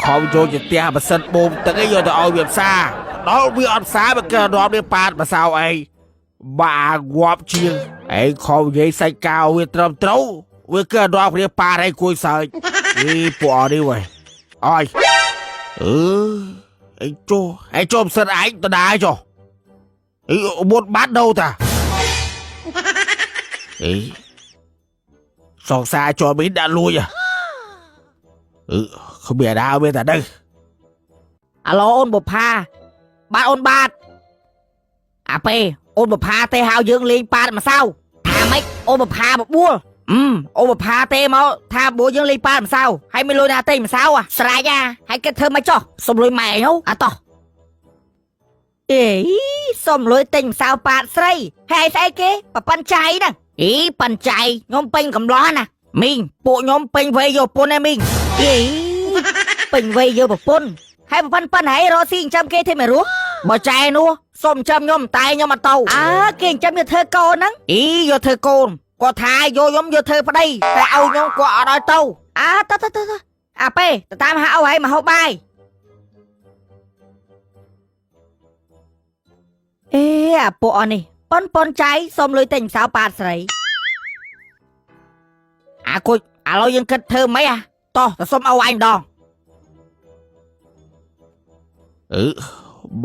ខំចូលជាផ្ទះបើសិនបូមទឹកឯងយកទៅឲ្យវាផ្សារដល់វាអត់ផ្សារវាកើរាប់នេះប៉ាតបើសៅអីបាងាប់ជាងខំនិយាយសាច់កៅវាត្រឹមត្រូវវាកើរាប់គ្នាប៉ាតឲ្យគួយសើចពួកអត់នេះវ៉ៃអើយចូលផ្សិតឯងតដាចុះមុតបាត់ដូវតាសងសាចូលមីនដាក់លួចគ្មានដើរវាតែដឹងអាឡូអូនបុផាបាទអូនបាទអាពេអូនបុផាទេហៅយើងលេងប៉ាតម្សៅថាម៉េចអូនបុផាបបួលអូនបុផាទេមកថាបួលយើងលេងប៉ាតម្សៅហើយមិនលុយណាទេម្សៅស្រេចហើយគិតធ្វើមិនចោះសុំលុយម៉ែហូអាតោះសុំលុយទិញម្សៅប៉ាតស្រីហើយស្អីគេប៉ប៉ាន់ចៃហ្នឹងប៉ាន់ចៃខ្ញុំពេញកំឡោះណាមីងពួកខ្ញុំពេញវ័យយកពុនឯមីងពេញវ័យយកប្រពន្ធហើយប្រពន្ធប៉ុណ្ណេះរកស៊ីចិញ្ចឹមគេទេមិនរស់បើចែនោះសុំចិញ្ចឹមខ្ញុំតែខ្ញុំអត់ទៅគេចិញ្ចឹមយកធ្វើកូនហ្នឹងយកធ្វើកូនគាត់ថាយកខ្ញុំយកធ្វើប្តីតែឲ្យខ្ញុំគាត់អត់ឲ្យទៅទៅអាពេទៅតាមហៅឲ្យមកហូបបាយអាពួកអស់នេះប៉ុនចៃសុំលុយទិញម្សៅប៉ាតស្រីគុជឥឡូវយើងគិតធ្វើម៉េចតោះទៅសុំឲ្យអញដង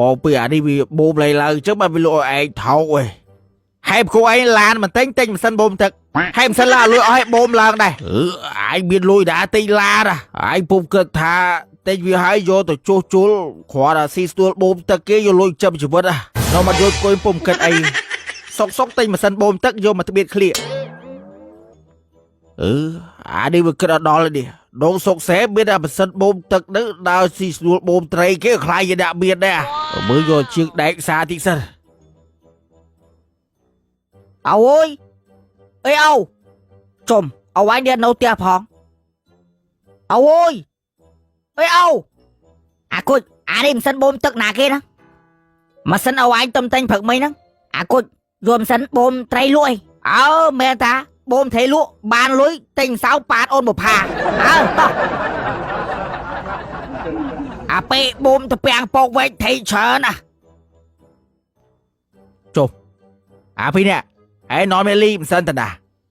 មកពីអានេះវាបូមឡើងឡើងចឹងបើវាលក់ឲ្យឯងថោកហើយគូឯងឡានមិនទិញម៉ាស៊ីនបូមទឹកហើយម៉ាស៊ីនឡានលុយឲ្យបូមឡើងដែរឯងមានលុយដែរទិញឡានឯងពុំគិតថាទិញវាឲ្យយកទៅជួសជុលគ្រាន់តែស៊ីស្ទួលបូមទឹកគេយកលុយចាំជីវិតនោះមកយកគួយពុំគិតអីសុកទិញម៉ាស៊ីនបូមទឹកយកមកត្បៀតឃ្លៀកអានេះវាគិតអត់ដល់នេះដងសុកសេមានតែម៉ាស៊ីនបូមទឹកនឹងដើរស៊ីស្នួលបូមត្រីគេខ្លាយជាដាក់មានដែរមើលយកជាងដែកសាតិចសិនអើយអូចុំអវ៉ាញ់នេះនៅផ្ទះផងអើយអូអាគុជអានេះម៉ាស៊ីនបូមទឹកណាគេណាម៉ាស៊ីនអវ៉ាញ់តំតែងព្រឹកមិញហ្នឹងអាគុជយកម៉ាស៊ីនបូមត្រីលក់មែនតាបូមត្រីលក់បានលុយទិញម្សៅប៉ាតអូនបុផាតោះអាពេបូមទៅពាំងពកវែកត្រីច្រើនណាចុះអាពីនេះឯណនមេលីមិនសិនតណា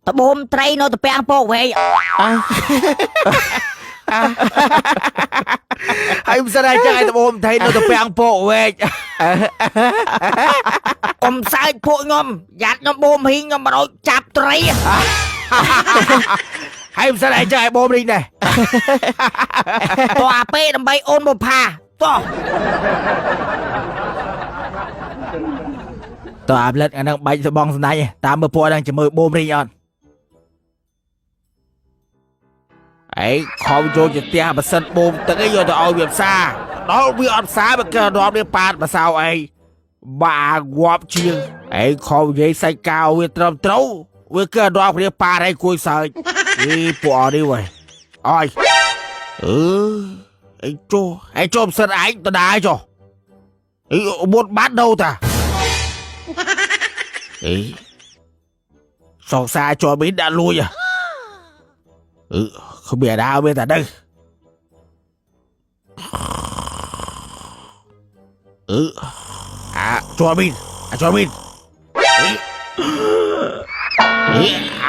តបូមត្រីនៅទៅពាំងពកវែកហើយមិនសិនឯងចឹងឯងតបូមត្រីនៅទៅពាំងពកវែកកុំសើចពួកខ្ញុំយ៉ាត់ខ្ញុំបូមហ៊ីងខ្ញុំមិនអោយចាប់ត្រីហើយមិនសិនឯងចឹងឯងបូមរីងដែរតោះអាពេដើម្បីអូនបុផាតោះអាប់លិតអានឹងបាច់ស្បងស្នាញ់តាមមើលពួកហ្នឹងជាមួយបូមរីងអត់ខំចូលជាផ្ទះបើសិនបូមទឹកឯងយកទៅឲ្យវាផ្សារដល់វាអត់ផ្សារវាកើរាប់នេះប៉ាតបើសៅអីបាងាប់ជាងខំនិយាយសាច់កៅវាត្រឹមត្រូវវាកើរាប់គ្នាប៉ាតឲ្យគួយសើចពួកអត់នេះវ៉ៃអើយចូលផ្សិតឯងតដាចុះមុតបាត់ដូវតាសងសាចូលមីនដាក់លួចគ្មានដើរវាតែដឹងចូលមីន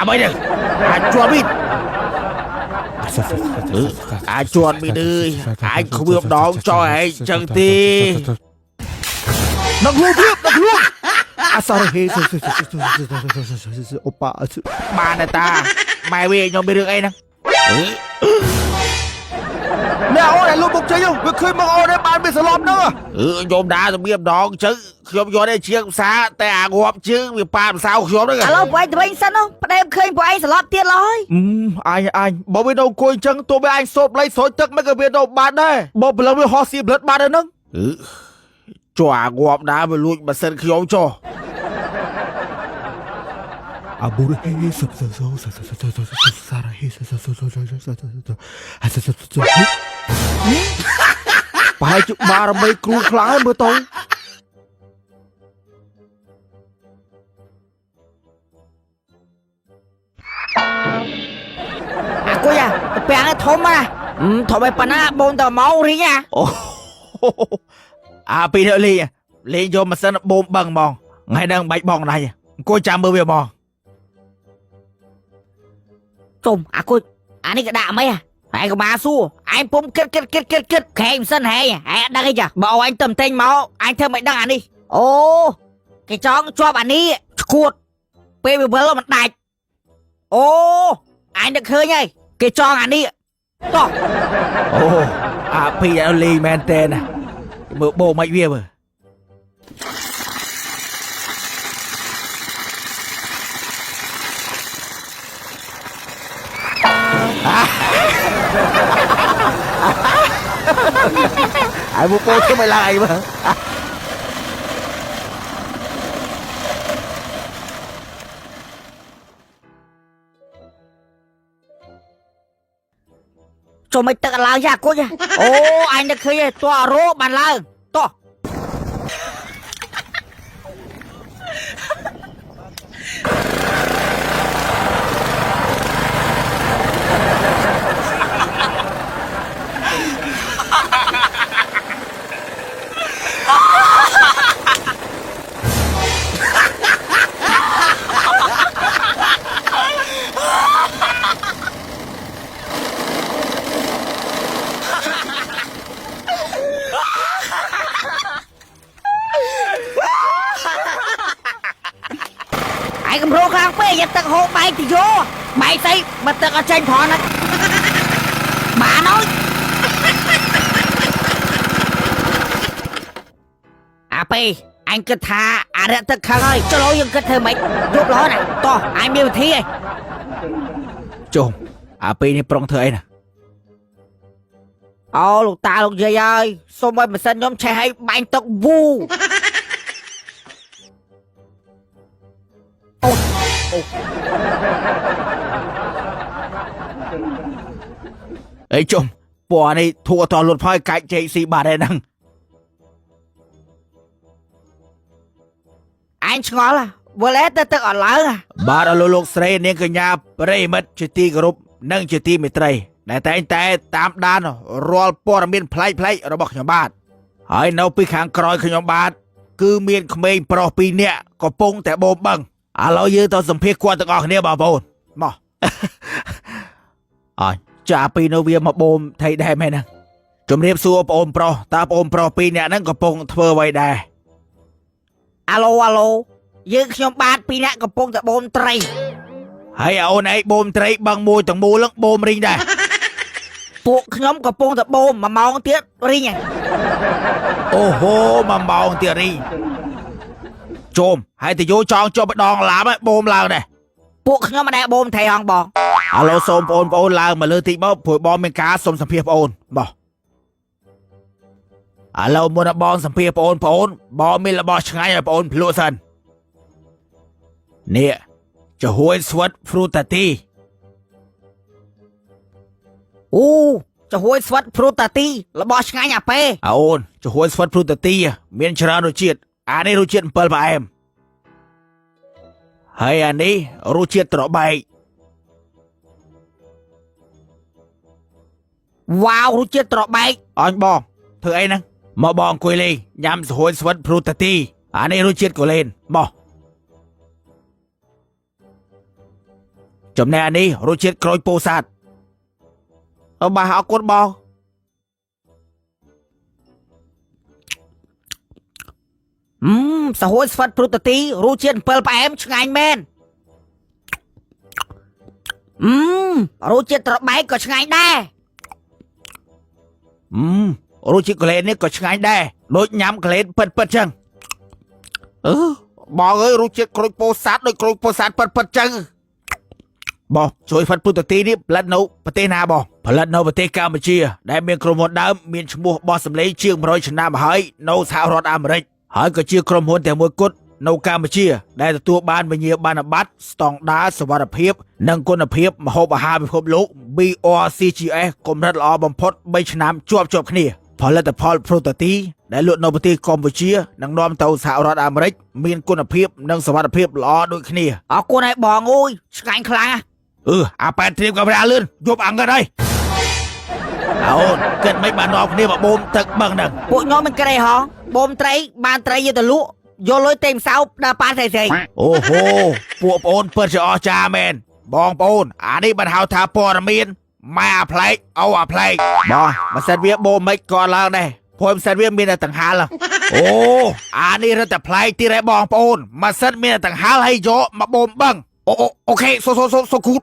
បីដឹងចូលមីនចូលមីនអើយគ្មានម្ដងចោលឯងចឹងទេដឹកលួចsorry អូប៉ាបានតាម៉ែវាខ្ញុំមានរឿងអីហ្នឹងអ្នកអូនឲ្យលុបមុខចេញវាឃើញមកអូនបានវាស្លប់ហ្នឹងខ្ញុំដើរទៅមានម្ដងចឹងខ្ញុំយកតែជាងផ្សារតែអាងាប់ជើងវាប៉ាម្សៅខ្ញុំហ្នឹងឥឡូវពួកឯងទៅវិញសិនប្តែមឃើញពួកឯងស្លាប់ទៀតឡើយអញបើវានៅអង្គុយចឹងទោះបីអញសូត្រលេខស្រោចទឹកមិនក៏វានៅបានដែរបើព្រលឹងវាហោះស៊ីប្លិតបានហ្នឹងចុះអាងាប់ដើរវាលួចម៉ាស៊ីនខ្ញុំចុះអាប៊ូរហេសារហេប្រហែលជាបារមីគ្រូខ្លាំងហើយមើលទៅអាគុយទៅពាំងឲ្យធំណា thôi mày bắn á bồn tao máu đi nha អូអាពីនេះលេងយកម៉ាស៊ីនបូមបឹងហ្មងថ្ងៃហ្នឹងបាច់បងដៃអង្គុយចាំមើលវាហ្មង Trùm à cô anh ấy cái đạm ấy à ai có má xua anh pum kết kèm sân hay anh đang cái chả bảo anh tầm tên máu anh thêm mày đang ăn đi ô cái chó cho bạn đi cuột bê bê bơ mặt đạch ô anh được khơi nhây cái chó ăn đi to អូអាពីលេងមែនតើណាមើលបូមមិនវាមើល ai mua cô chứ mày lại mà cho mày tự lao ra cô nha ô anh được khơi to rô bàn lao to ai cầm rô khang phê nhận tận hộ bay thì vô bay xây mà tận ở trên thỏ này bà nói à pi anh cứ tha à đã tận khang ơi cho lỗi nhưng cứ thơ mày giúp nó nè to anh biết thi ấy ជុំអាពីនេះប្រុងធ្វើអីណា ô lục ta lục dây ơi xôm ơi mà sân nhóm chạy hay bánh tóc vu អីជុំពណ៌នេះធួតលុតផើកាច់ជ័យស៊ីបាត់ហើយហ្នឹង anh ngon là vừa lẽ tớ tự ở lớn à បាទអលោកស្រីនាងកញ្ញាប្រិមិត្តជាទីគោរពនិងជាទីមេត្រីដែលតែងតែតាមដានរាល់ព័ត៌មានប្លែកៗរបស់ខ្ញុំបាទហើយនៅពីខាងក្រោយខ្ញុំបាទគឺមានក្មេងប្រុស2នាក់កំពុងតែបូមបឹងឥឡូវយើងទៅសម្ភាសគាត់ទាំងអស់គ្នាបងប្អូនមក អញចាពីនៅវាមកបូមថៃដែរមែនហ្នឹងជំរាបសួរបងប្អូនប្រុសតើបងប្អូនប្រុស2នាក់ហ្នឹងកំពុងធ្វើអ្វីដែរ alo alo dươngខ្ញុំបាទពីរនាក់កំពុងតែបូមត្រី ហើយអូនឯងបូមត្រីបឹងមួយទាំងមូលហ្នឹងបូមរីងដែរ ពួកខ្ញុំកំពុងតែបូម1ម៉ោងទៀតរីង អូហូ1ម៉ោងទៀតរីងជុំហើយទៅយោចង់ចុះម្ដងឡាមបូមឡើងដែរ ពួកខ្ញុំមិនដែលបូមថៃហងបង ឥឡូវសូមបងប្អូនឡើងមកលើតិចមកព្រោះបងមានការសុំសម្ភាសបងប្អូនបោះឥឡូវមុនដល់បងសម្ភាសបងប្អូនបងមានរបស់ឆ្ងាញ់ឲ្យបងប្អូនភ្លក់សិននេះចំហួយស្វិតហ្វ្រូតាទី អូចំហួយស្វិតព្រូតាទីរបស់ឆ្ងាញ់អាប៉េ អូនចំហួយស្វិតហ្វ្រូតាទីមានច្រើនរសជាតិអានេះរសជាតិ7ផ្អែមហើយអានេះរសជាតិត្របែក វ៉ាវរសជាតិត្របែក អញបងធ្វើអីហ្នឹងមកបងអង្គុយលេងញ៉ាំចំហួយស្វិតហ្វ្រូតាទីអានេះរសជាតិកូឡេនមកចំណែកអានេះរសជាតិក្រូចពោធិ៍សាត់អបាទអរគុណបងសហួយស្វិតព្រូតាទីរសជាតិ7ផ្អែមឆ្ងាញ់មែនរសជាតិត្របែកក៏ឆ្ងាញ់ដែរ រសជាតិកូឡេននេះក៏ឆ្ងាញ់ដែរដូចញ៉ាំកូឡេនពិតៗចឹងបងអើយរសជាតិក្រូចពោធិ៍សាត់ដូចក្រូចពោធិ៍សាត់ពិតៗចឹងបងជួយហ្វិតព្រូតាទីនេះផលិតនៅប្រទេសណាបងផលិតនៅប្រទេសកម្ពុជាដែលមានក្រុមហ៊ុនដើមមានឈ្មោះបោះសម្លេងជាង100ឆ្នាំមកហើយនៅសហរដ្ឋអាមេរិកហើយក៏ជាក្រុមហ៊ុនតែមួយគត់នៅកម្ពុជាដែលទទួលបានវិញ្ញាបនបត្រស្តង់ដារសុវត្ថិភាពនិងគុណភាពម្ហូបអាហារពិភពលោក BRCGS កម្រិតល្អបំផុត3ឆ្នាំជាប់គ្នាផលិតផលព្រូតាទីដែលលក់នៅប្រទេសកម្ពុជានិងនាំទៅសហរដ្ឋអាមេរិកមានគុណភាពនិងសុវត្ថិភាពល្អដូចគ្នា អរគុណឲ្យបងអើយឆ្ងាញ់ខ្លាំងណាស់ អាប៉ែតត្រៀមកាមេរ៉ាលឿនយប់អង្គហើយ អ អូនគិតមិនបាននាំគ្នាមកបូមទឹកបឹងហ្នឹង ពួកខ្ញុំមិនក្រេហងបូមត្រីបានត្រីយកទៅលក់យកលុយតែម្សៅដល់ប៉ាស្រី អូហូពួកប្អូនពិតជាអស្ចារ្យមែនបងប្អូនអានេះបានហៅថាព័ត៌មានម៉ែអាប្លែកអូអាប្លែកបងបើសិនវាបូមមិនក៏ឡើងដែរព្រោះមិនសិនវាមានតែដង្ហាលអូអានេះរត់តែប្លែកទៀតហើយបងប្អូនម៉ាសិនមានតែដង្ហាលហើយយកមកបូមបឹងអូខេសូគូត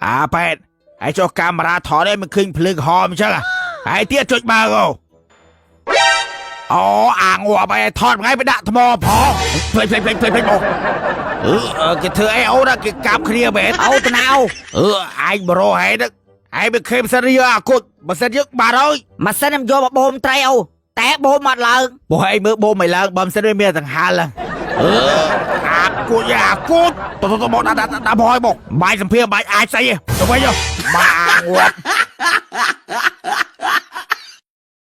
អាប៉ែតហើយចុះកាមេរ៉ាថតឲ្យមិនឃើញភ្លើងហមអញ្ចឹងហើយទៀតចុចបើកអូអាងងាប់ហើយថតថ្ងៃไปដាក់ថ្មផងភ្លេចមកគេធ្វើអីអូនគេកាប់គ្នាមែន អូតណៅ អាយបរោហេតុឯងមិនឃើញមិនសិនយកអាគុជមិនសិនយកបាត់ហើយ ម៉ាសិនខ្ញុំយកមកបូមត្រីអូតែបូមអត់ឡើង បើឯងមើលបូមមិនឡើងបើមិនសិនវាមានដង្ហាលឡើងអាគុជទៅមកដាក់បយមកបាយសម្ភារបាយអាចស្អីទៅវិញបាងាប់